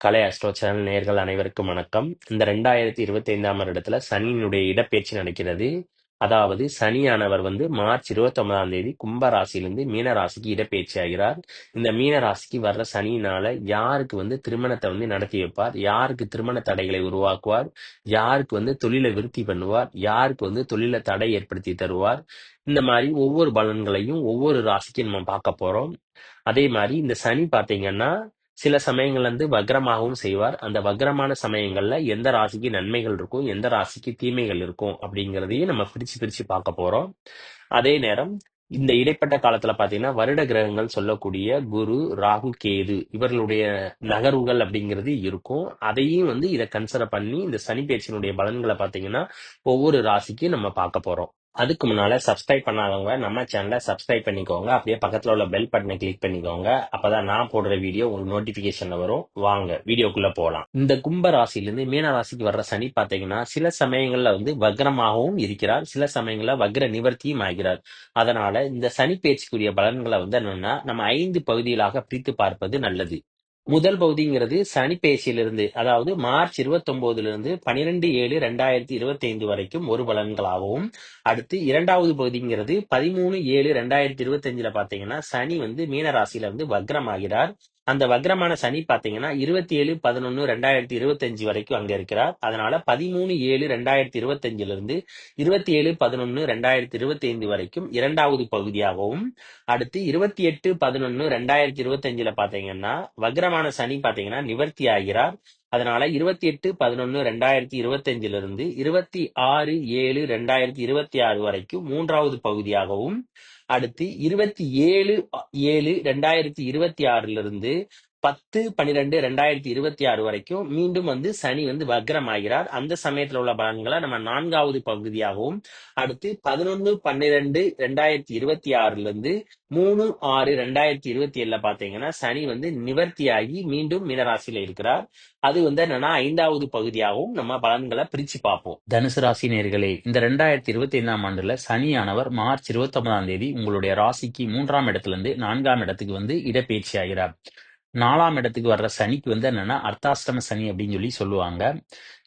கலை astro channel நேயர்கள் அனைவருக்கும் வணக்கம். இந்த 2025ஆம் வருடத்துல சனியினுடைய இடப்பெயர்ச்சி நடக்கிறது. அதாவது சனியானவர் மார்ச் 29ஆம் தேதி கும்ப ராசியிலிருந்து மீன ராசிக்கு இடப்பெயர்ச்சி ஆகிறார். இந்த மீன ராசிக்கு வர்ற சனியினால யாருக்கு திருமணத்தை நடத்தி வைப்பார், யாருக்கு திருமண தடைகளை உருவாக்குவார், யாருக்கு தொழிலை விருத்தி பண்ணுவார், யாருக்கு தொழில தடை ஏற்படுத்தி தருவார், இந்த மாதிரி ஒவ்வொரு பலன்களையும் ஒவ்வொரு ராசிக்கு நம்ம பார்க்க போறோம். அதே மாதிரி இந்த சனி பாத்தீங்கன்னா சில சமயங்கள்ல வக்ரமாகவும் செய்வார். அந்த வக்ரமான சமயங்கள்ல எந்த ராசிக்கு நன்மைகள் இருக்கும், எந்த ராசிக்கு தீமைகள் இருக்கும் அப்படிங்கிறதையும் நம்ம பிரிச்சு பிரிச்சு பார்க்க போறோம். அதே நேரம் இந்த இடைப்பட்ட காலத்துல பாத்தீங்கன்னா வருட கிரகங்கள் சொல்லக்கூடிய குரு, ராகு, கேது இவர்களுடைய நகர்வுகள் அப்படிங்கிறது இருக்கும். அதையும் இதை கன்சிடர் பண்ணி இந்த சனி பெயர்ச்சியினுடைய பலன்களை பாத்தீங்கன்னா ஒவ்வொரு ராசிக்கும் நம்ம பார்க்க போறோம். அதுக்கு முன்னால சப்ஸ்கிரைப் பண்ணாதவங்க நம்ம சேனலை சப்ஸ்கிரைப் பண்ணிக்கோங்க. அப்படியே பக்கத்துல உள்ள பெல் பட்டனை கிளிக் பண்ணிக்கோங்க. அப்பதான் நான் போடுற வீடியோ உங்களுக்கு நோட்டிபிகேஷன்ல வரும். வாங்க வீடியோக்குள்ள போலாம். இந்த கும்ப ராசியிலிருந்து மீன ராசிக்கு வர்ற சனி பாத்தீங்கன்னா சில சமயங்கள்ல வக்ரமாகவும் இருக்கிறார், சில சமயங்கள்ல வக்ர நிவர்த்தியும் ஆகிறார். அதனால இந்த சனி பயிற்சிக்குரிய பலன்களை என்னன்னா நம்ம 5 பகுதிகளாக பிரித்து பார்ப்பது நல்லது. முதல் பகுதிங்கிறது சனி பெயர்ச்சியிலிருந்து, அதாவது மார்ச் 29லிருந்து 12/7/2025 வரைக்கும் ஒரு பலன்களாகவும், அடுத்து இரண்டாவது பகுதிங்கிறது 13/7/2025 பாத்தீங்கன்னா சனி மீன ராசியில வக்ரமாகிறார். அந்த வக்ரமான சனி பாத்தீங்கன்னா 27/11/2025 வரைக்கும் அங்க இருக்கிறார். அதனால 13/7/2025 27/11/2025 வரைக்கும் இரண்டாவது பகுதியாகவும், அடுத்து 28/11/2025 பாத்தீங்கன்னா வக்ரமான சனி பாத்தீங்கன்னா நிவர்த்தி ஆகிறார். அதனால 28/11/2025 26/7/2026 வரைக்கும் மூன்றாவது பகுதியாகவும், அடுத்து 27/7/2026 10/12/2026 வரைக்கும் மீண்டும் சனி வக்ரம் ஆகிறார். அந்த சமயத்துல உள்ள பலன்களை நம்ம நான்காவது பகுதியாகவும், அடுத்து 11/12/2026 3/6/2027 பாத்தீங்கன்னா சனி நிவர்த்தியாகி மீண்டும் மீனராசியில இருக்கிறார். அது என்னன்னா 5வது பகுதியாகவும் நம்ம பலன்களை பிரிச்சு பார்ப்போம். தனுசு ராசி நேயர்களே, இந்த 2025ஆம் ஆண்டுல சனியானவர் மார்ச் 29ஆம் தேதி உங்களுடைய ராசிக்கு 3ஆம் இடத்துல இருந்து 4ஆம் இடத்துக்கு இடப்பெயர்ச்சி ஆகிறார். 4ஆம் இடத்துக்கு வர்ற சனிக்கு என்னன்னா அர்த்தாஷ்டம சனி அப்படின்னு சொல்லி சொல்லுவாங்க.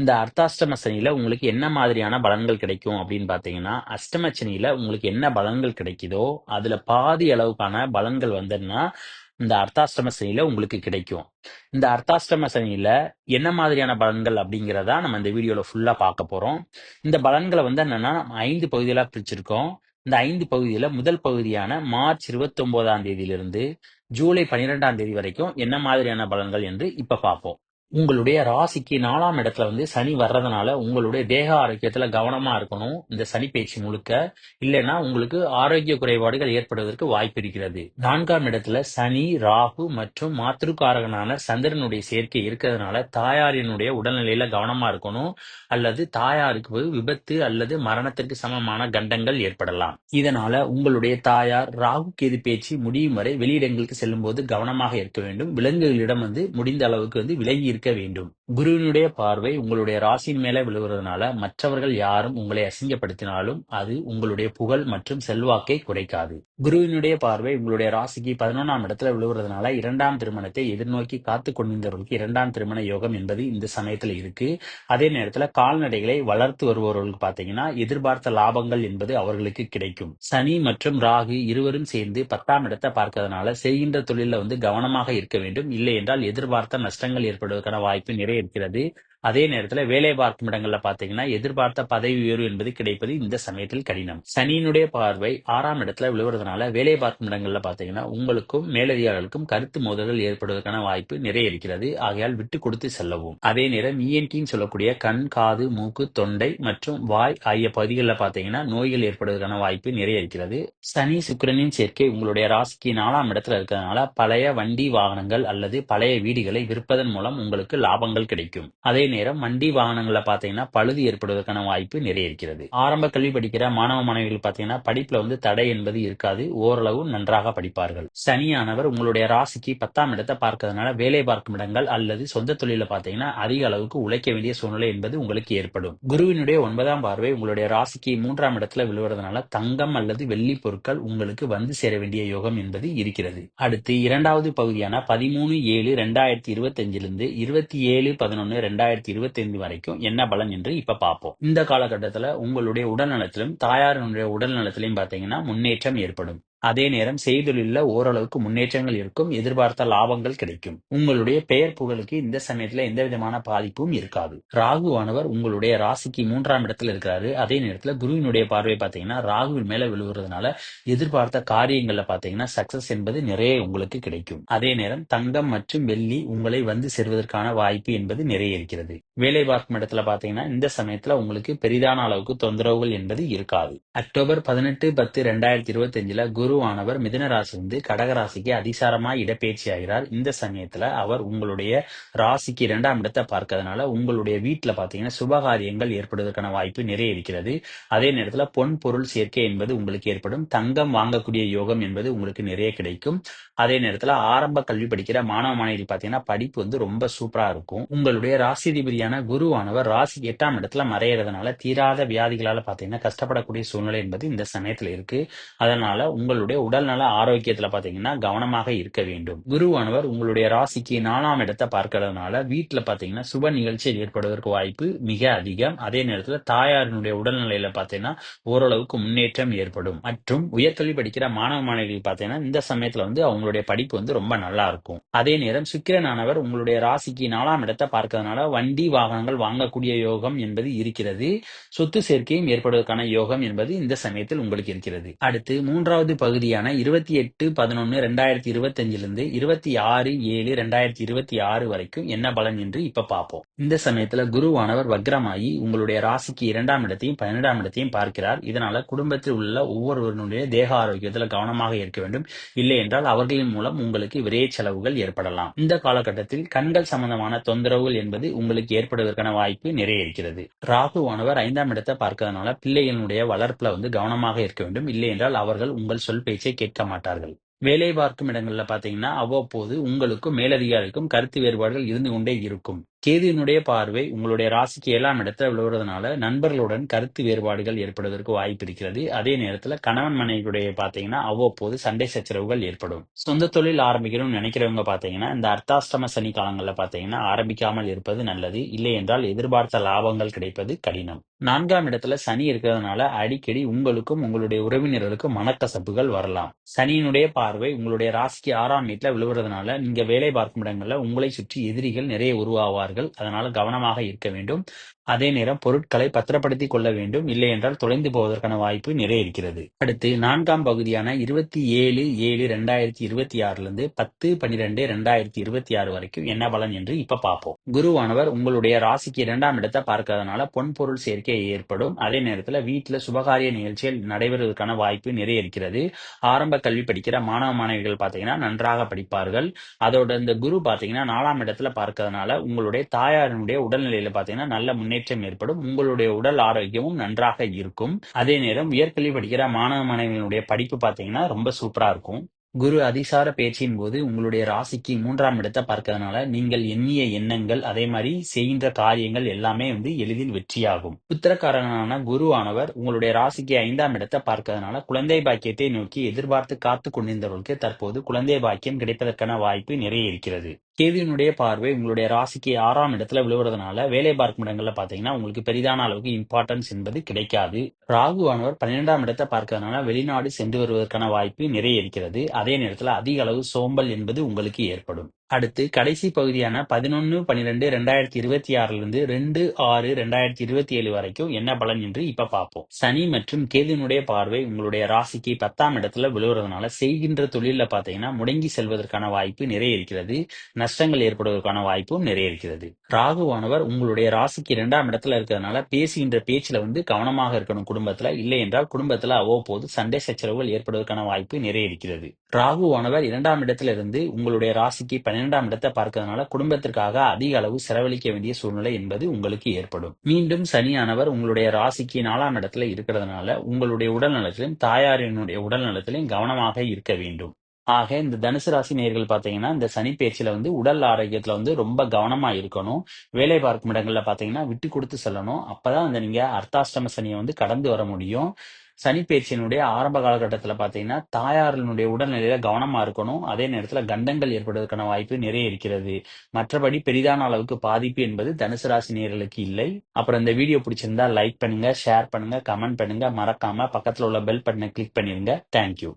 இந்த அர்த்தாஷ்டம சனியில உங்களுக்கு என்ன மாதிரியான பலன்கள் கிடைக்கும் அப்படின்னு பாத்தீங்கன்னா, அஷ்டம சனியில உங்களுக்கு என்ன பலன்கள் கிடைக்குதோ அதுல பாதி அளவுக்கான பலன்கள் இந்த அர்த்தாஷ்டம சனியில உங்களுக்கு கிடைக்கும். இந்த அர்த்தாஷ்டம சனியில என்ன மாதிரியான பலன்கள் அப்படிங்கிறதா நம்ம இந்த வீடியோல ஃபுல்லா பார்க்க போறோம். இந்த பலன்களை என்னன்னா 5 பகுதிகளா பிரிச்சிருக்கோம். இந்த 5 பகுதியில முதல் பகுதியான மார்ச் 29ஆம் தேதியிலிருந்து ஜூலை 12ஆம் தேதி வரைக்கும் என்ன மாதிரியான பலன்கள் என்று இப்ப பார்ப்போம். உங்களுடைய ராசிக்கு 4ஆம் இடத்துல சனி வர்றதுனால உங்களுடைய தேக ஆரோக்கியத்துல கவனமா இருக்கணும் இந்த சனி பயிற்சி முழுக்க. இல்லைன்னா உங்களுக்கு ஆரோக்கிய குறைபாடுகள் ஏற்படுவதற்கு வாய்ப்பு இருக்கிறது. 4ஆம் இடத்துல சனி, ராகு மற்றும் மாத்திருக்காரகனான சந்திரனுடைய சேர்க்கை இருக்கிறதுனால தாயாரினுடைய உடல்நிலையில கவனமா இருக்கணும். அல்லது தாயாருக்கு விபத்து அல்லது மரணத்திற்கு சமமான கண்டங்கள் ஏற்படலாம். இதனால உங்களுடைய தாயார் ராகு கேது பேச்சு முடியும் வரை வெளியிடங்களுக்கு செல்லும் போது கவனமாக இருக்க வேண்டும். விலங்குகளிடம் முடிந்த அளவுக்கு விலகி இருக்க வேண்டும். குருவினுடைய பார்வை உங்களுடைய ராசியின் மேல விழுவுறதுனால மற்றவர்கள் யாரும் உங்களை அசிங்கப்படுத்தினாலும் அது உங்களுடைய புகழ் மற்றும் செல்வாக்கை குறைக்காது. குருவினுடைய பார்வை உங்களுடைய ராசிக்கு 11ஆம் இடத்துல விழுவுறதுனால 2ஆம் திருமணத்தை எதிர்நோக்கி காத்து கொண்டிருந்தவர்களுக்கு 2ஆம் திருமண யோகம் என்பது இந்த சமயத்துல இருக்கு. அதே நேரத்துல கால்நடைகளை வளர்த்து வருபவர்களுக்கு பாத்தீங்கன்னா எதிர்பார்த்த லாபங்கள் என்பது அவர்களுக்கு கிடைக்கும். சனி மற்றும் ராகு இருவரும் சேர்ந்து 10ஆம் இடத்தை பார்க்கறதுனால செய்கின்ற தொழில கவனமாக இருக்க வேண்டும். இல்லை என்றால் எதிர்பார்த்த நஷ்டங்கள் ஏற்படுவதற்கான வாய்ப்பு நிறைய இருக்கிறது. அதே நேரத்துல வேலை பார்க்கும் இடங்கள்ல பாத்தீங்கன்னா எதிர்பார்த்த பதவி உயர்வு என்பது கிடைப்பது இந்த சமயத்தில் கடினம். சனியினுடைய பார்வை 6ஆம் இடத்துல விழுவுறதுனால வேலை பார்க்கும் இடங்கள்ல பாத்தீங்கன்னா உங்களுக்கும் மேலதிகாரிகளுக்கும் கருத்து மோதல்கள் ஏற்படுவதற்கான வாய்ப்பு நிறைய இருக்கிறது. ஆகையால் விட்டு கொடுத்து செல்லவும். அதே நேரம் இஎன்டின்னு சொல்லக்கூடிய கண், காது, மூக்கு, தொண்டை மற்றும் வாய் ஆகிய பகுதிகளில் பாத்தீங்கன்னா நோய்கள் ஏற்படுவதற்கான வாய்ப்பு நிறைய இருக்கிறது. சனி சுக்கிரனின் சேர்க்கை உங்களுடைய ராசிக்கு 4ஆம் இடத்துல இருக்கிறதுனால பழைய வண்டி வாகனங்கள் அல்லது பழைய வீடுகளை விற்பதன் மூலம் உங்களுக்கு லாபங்கள் கிடைக்கும். அதே நேரம் வண்டி வாகனங்கள்ல பாத்தீங்கன்னா பழுது ஏற்படுவதற்கான வாய்ப்பு நிறைய இருக்கிறது. ஆரம்ப கல்வி படிக்கிற மாணவ மாணவிகள் பாத்தீங்கன்னா படிப்புல தடை என்பது இருக்காது. ஓரளவு நன்றாக படிப்பார்கள். சனியானவர் உங்களுடைய ராசிக்கு 10ஆம் இடத்தை பார்க்கறதுனால வேலை பார்க்கும் இடங்கள் அல்லது சொந்த தொழில பாத்தீங்கன்னா அதிக அளவுக்கு உழைக்க வேண்டிய சூழ்நிலை என்பது உங்களுக்கு ஏற்படும். குருவினுடைய 9ஆம் பார்வை உங்களுடைய ராசிக்கு 3ஆம் இடத்துல விழுவதனால தங்கம் அல்லது வெள்ளி பொருட்கள் உங்களுக்கு வந்து சேர வேண்டிய யோகம் என்பது இருக்கிறது. அடுத்து 2வது பகுதியான 13/7/2025 27/11/2025 வரைக்கும் என்ன பலன் என்று இப்ப பார்ப்போம். இந்த காலகட்டத்துல உங்களுடைய உடல் நலத்திலும் தாயாரினுடைய உடல் நலத்திலையும் பாத்தீங்கன்னா முன்னேற்றம் ஏற்படும். அதே நேரம் செய்தொழில ஓரளவுக்கு முன்னேற்றங்கள் இருக்கும். எதிர்பார்த்த லாபங்கள் கிடைக்கும். உங்களுடைய பெயர் புகழுக்கு இந்த சமயத்துல எந்த விதமான பாதிப்பும் இருக்காது. ராகுவானவர் உங்களுடைய ராசிக்கு 3ஆம் இடத்துல இருக்கிறாரு. அதே நேரத்துல குருவினுடைய பார்வை பாத்தீங்கன்னா ராகுவின் மேல விழுவுறதுனால எதிர்பார்த்த காரியங்கள்ல பாத்தீங்கன்னா சக்சஸ் என்பது நிறைய உங்களுக்கு கிடைக்கும். அதே நேரம் தங்கம் மற்றும் வெள்ளி உங்களை வந்து சேர்வதற்கான வாய்ப்பு என்பது நிறைய இருக்கிறது. வேலை பார்க்கும் இடத்துல பாத்தீங்கன்னா இந்த சமயத்துல உங்களுக்கு பெரிதான அளவுக்கு தொந்தரவுகள் என்பது இருக்காது. அக்டோபர் 18/10/2025 குருவானவர் மிதுன ராசியிலிருந்து கடக ராசிக்கு அதிசாரமாய் இடப்பெயர்ச்சி ஆகிறார். இந்த சமயத்துல அவர் உங்களுடைய ராசிக்கு 2ஆம் இடத்தை பார்க்கறதுனால உங்களுடைய வீட்டுல பாத்தீங்கன்னா சுபகாரியங்கள் ஏற்படுவதற்கான வாய்ப்பு நிறைய இருக்கிறது. அதே நேரத்துல பொன் பொருள் சேர்க்கை என்பது உங்களுக்கு ஏற்படும். தங்கம் வாங்கக்கூடிய யோகம் என்பது உங்களுக்கு நிறைய கிடைக்கும். அதே நேரத்துல ஆரம்ப கல்வி படிக்கிற மாணவ மாணவிகள் பாத்தீங்கன்னா படிப்பு ரொம்ப சூப்பரா இருக்கும். உங்களுடைய ராசிதிபதியான குருவானவர் ராசி 8ஆம் இடத்துல மறையறதுனால தீராத வியாதிகளால பாத்தீங்கன்னா கஷ்டப்படக்கூடிய சூழ்நிலை என்பது இந்த சமயத்துல இருக்கு. அதனால உங்களுடைய உடல்நல ஆரோக்கியத்துல பாத்தீங்கன்னா கவனமாக இருக்க வேண்டும். குருவானவர் உங்களுடைய ராசிக்கு 4ஆம் இடத்தை பார்க்கறதுனால வீட்டுல பாத்தீங்கன்னா சுப நிகழ்ச்சிகள் ஏற்படுவதற்கு வாய்ப்பு மிக அதிகம். அதே நேரத்துல தாயாரினுடைய உடல்நிலையில பாத்தீங்கன்னா ஓரளவுக்கு முன்னேற்றம் ஏற்படும். மற்றும் உயர்கல்வி படிக்கிற மாணவ மாணவிகள் பாத்தீங்கன்னா இந்த சமயத்துல அவங்களுடைய படிப்பு ரொம்ப நல்லா இருக்கும். அதே நேரம் சுக்கிரனானவர் உங்களுடைய ராசிக்கு 4ஆம் இடத்தை பார்க்கறதுனால வண்டி வாகனங்கள் வாங்கக்கூடிய யோகம் என்பது இருக்கிறது. சொத்து சேர்க்கையும் ஏற்படுவதற்கான யோகம் என்பது இந்த சமயத்தில் உங்களுக்கு இருக்கிறது. அடுத்து 3வது பகுதியான 28/11/2025 26/7/2026 வரைக்கும் என்ன பலன் என்று இப்ப பார்ப்போம். இந்த சமயத்துல குருவானவர் வக்ரமாகி உங்களுடைய ராசிக்கு 2ஆம் இடத்தையும் 12ஆம் இடத்தையும் பார்க்கிறார். இதனால குடும்பத்தில் உள்ள ஒவ்வொருவருடைய தேக ஆரோக்கியத்துல கவனமாக இருக்க வேண்டும். இல்லை என்றால் அவர்களின் மூலம் உங்களுக்கு விரைய செலவுகள் ஏற்படலாம். இந்த காலகட்டத்தில் கண்கள் சம்பந்தமான தொந்தரவுகள் என்பது உங்களுக்கு ஏற்படுவதற்கான வாய்ப்பு நிறைய இருக்கிறது. ராகுவானவர் 5ஆம் இடத்தை பார்க்கறதுனால பிள்ளைகளுடைய வளர்ப்புல கவனமாக இருக்க வேண்டும். இல்லை என்றால் அவர்கள் உங்கள் சொல் பேச்சை கேட்க மாட்டார்கள். வேலை பார்க்கும் இடங்கள்ல பாத்தீங்கன்னா அவ்வப்போது உங்களுக்கும் மேலதிகாரிக்கும் கருத்து வேறுபாடுகள் இருந்து கொண்டே இருக்கும். கேதுவினுடைய பார்வை உங்களுடைய ராசிக்கு 7ஆம் இடத்துல விழுவதனால நண்பர்களுடன் கருத்து வேறுபாடுகள் ஏற்படுவதற்கு வாய்ப்பு இருக்கிறது. அதே நேரத்துல கணவன் மனைவியுடைய பாத்தீங்கன்னா அவ்வப்போது சண்டை சச்சரவுகள் ஏற்படும். சொந்த தொழில் ஆரம்பிக்கணும்னு நினைக்கிறவங்க பாத்தீங்கன்னா இந்த அர்த்தாஷ்டம சனி காலங்கள்ல பாத்தீங்கன்னா ஆரம்பிக்காமல் இருப்பது நல்லது. இல்லை என்றால் எதிர்பார்த்த லாபங்கள் கிடைப்பது கடினம். 4ஆம் இடத்துல சனி இருக்கிறதுனால அடிக்கடி உங்களுக்கும் உங்களுடைய உறவினர்களுக்கும் மனக்கசப்புகள் வரலாம். சனியினுடைய பார்வை உங்களுடைய ராசிக்கு 6ஆம் வீட்டுல விழுவுறதுனால நீங்க வேலை பார்க்கும் இடங்கள்ல உங்களை சுற்றி எதிரிகள் நிறைய உருவாவார்கள். அதனால கவனமாக இருக்க வேண்டும். அதே நேரம் பொருட்களை பத்திரப்படுத்திக் கொள்ள வேண்டும். இல்லை என்றால் தொலைந்து போவதற்கான வாய்ப்பு நிறைய இருக்கிறது. அடுத்து 4ஆம் பகுதியான 27/7/2026 10/12/2026 வரைக்கும் என்ன பலன் என்று இப்ப பார்ப்போம். குருவானவர் உங்களுடைய ராசிக்கு 2ஆம் இடத்தை பார்க்கறதுனால பொன் பொருள் சேர்க்கை ஏற்படும். அதே நேரத்துல வீட்டுல சுபகாரிய நிகழ்ச்சிகள் நடைபெறுவதற்கான வாய்ப்பு நிறைய இருக்கிறது. ஆரம்ப கல்வி படிக்கிற மாணவ மாணவிகள் பாத்தீங்கன்னா நன்றாக படிப்பார்கள். அதோட இந்த குரு பாத்தீங்கன்னா 4ஆம் இடத்துல பார்க்கறதுனால உங்களுடைய தாயாரினுடைய உடல்நிலையில பாத்தீங்கன்னா நல்ல முன்னேற்றம் ஏற்படும். உங்களுடைய உடல் ஆரோக்கியமும் நன்றாக இருக்கும். அதே நேரம் உயர்கல்வி படிக்கிற மாணவ மாணவிகளுடைய படிப்பு பாத்தீங்கன்னா ரொம்ப சூப்பரா இருக்கும். குரு அதிசார பேச்சின் போது உங்களுடைய ராசிக்கு 3ஆம் இடத்தை பார்க்கறதுனால நீங்கள் எண்ணிய எண்ணங்கள் அதே மாதிரி செய்கின்ற காரியங்கள் எல்லாமே எளிதில் வெற்றியாகும். புத்திரக்காரனான குருவானவர் உங்களுடைய ராசிக்கு 5ஆம் இடத்தை பார்க்கறதுனால குழந்தை பாக்கியத்தை நோக்கி எதிர்பார்த்து காத்து கொண்டிருந்தவர்களுக்கு தற்போது குழந்தை பாக்கியம் கிடைப்பதற்கான வாய்ப்பு நிறைய இருக்கிறது. கேதுவினுடைய பார்வை உங்களுடைய ராசிக்கு 6ஆம் இடத்துல விழுவுறதுனால வேலை பார்க்கும் இடங்கள்ல பாத்தீங்கன்னா உங்களுக்கு பெரிதான அளவுக்கு இம்பார்ட்டன்ஸ் என்பது கிடைக்காது. ராகுவானவர் 12ஆம் இடத்தை பார்க்கறதுனால வெளிநாடு சென்று வருவதற்கான வாய்ப்பு நிறைய இருக்கிறது. அதே நேரத்துல அதிக அளவு சோம்பல் என்பது உங்களுக்கு ஏற்படும். அடுத்து கடைசி பகுதியான 11/12/2026 2/6/2027 வரைக்கும் என்ன பலன் என்று இப்ப பார்ப்போம். சனி மற்றும் கேதுவினுடைய பார்வை உங்களுடைய ராசிக்கு 10ஆம் இடத்துல விழுவுறதுனால செய்கின்ற தொழில பாத்தீங்கன்னா முடங்கி செல்வதற்கான வாய்ப்பு நிறைய இருக்கிறது. நஷ்டங்கள் ஏற்படுவதற்கான வாய்ப்பும் நிறைய இருக்கிறது. ராகுவானவர் உங்களுடைய ராசிக்கு 2ஆம் இடத்துல இருக்கிறதுனால பேசுகின்ற பேச்சுல கவனமாக இருக்கணும் குடும்பத்துல. இல்லை என்றால் குடும்பத்துல அவ்வப்போது சண்டை சச்சரவுகள் ஏற்படுவதற்கான வாய்ப்பு நிறைய இருக்கிறது. ராகுவானவர் 2ஆம் இடத்துல இருந்து உங்களுடைய ராசிக்கு 12ஆம் இடத்தை பார்க்கறதுனால குடும்பத்திற்காக அதிக அளவு செலவழிக்க வேண்டிய சூழ்நிலை என்பது உங்களுக்கு ஏற்படும். மீண்டும் சனியானவர் உங்களுடைய ராசிக்கு 4ஆம் இடத்துல இருக்கிறதுனால உங்களுடைய உடல் நலத்திலும் தாயாரினுடைய உடல் நலத்திலும் கவனமாக இருக்க வேண்டும். ஆக இந்த தனுசு ராசி நேயர்கள் பார்த்தீங்கன்னா, இந்த சனி பெயர்ச்சியில உடல் ஆரோக்கியத்துல ரொம்ப கவனமா இருக்கணும். வேலை பார்க்கும் இடங்கள்ல பார்த்தீங்கன்னா, விட்டு குடுத்து செல்லணும். அப்பதான் நீங்க அர்த்தாஷ்டம சனிய கடந்து வர முடியும். சனி பெயர்ச்சியினுடைய ஆரம்ப காலகட்டத்துல பார்த்தீங்கன்னா, தாயாரினுடைய உடல்நிலையில கவனமா இருக்கணும். அதே நேரத்துல கண்டங்கள் ஏற்படுவதற்கான வாய்ப்பு நிறைய இருக்கிறது. மற்றபடி பெரிதான அளவுக்கு பாதிப்பு என்பது தனுசு ராசி நேயர்களுக்கு இல்லை. அப்புறம் இந்த வீடியோ பிடிச்சிருந்தா லைக் பண்ணுங்க, ஷேர் பண்ணுங்க, கமெண்ட் பண்ணுங்க. மறக்காம பக்கத்துல உள்ள பெல் பட்டனை கிளிக் பண்ணிருங்க. Thank you.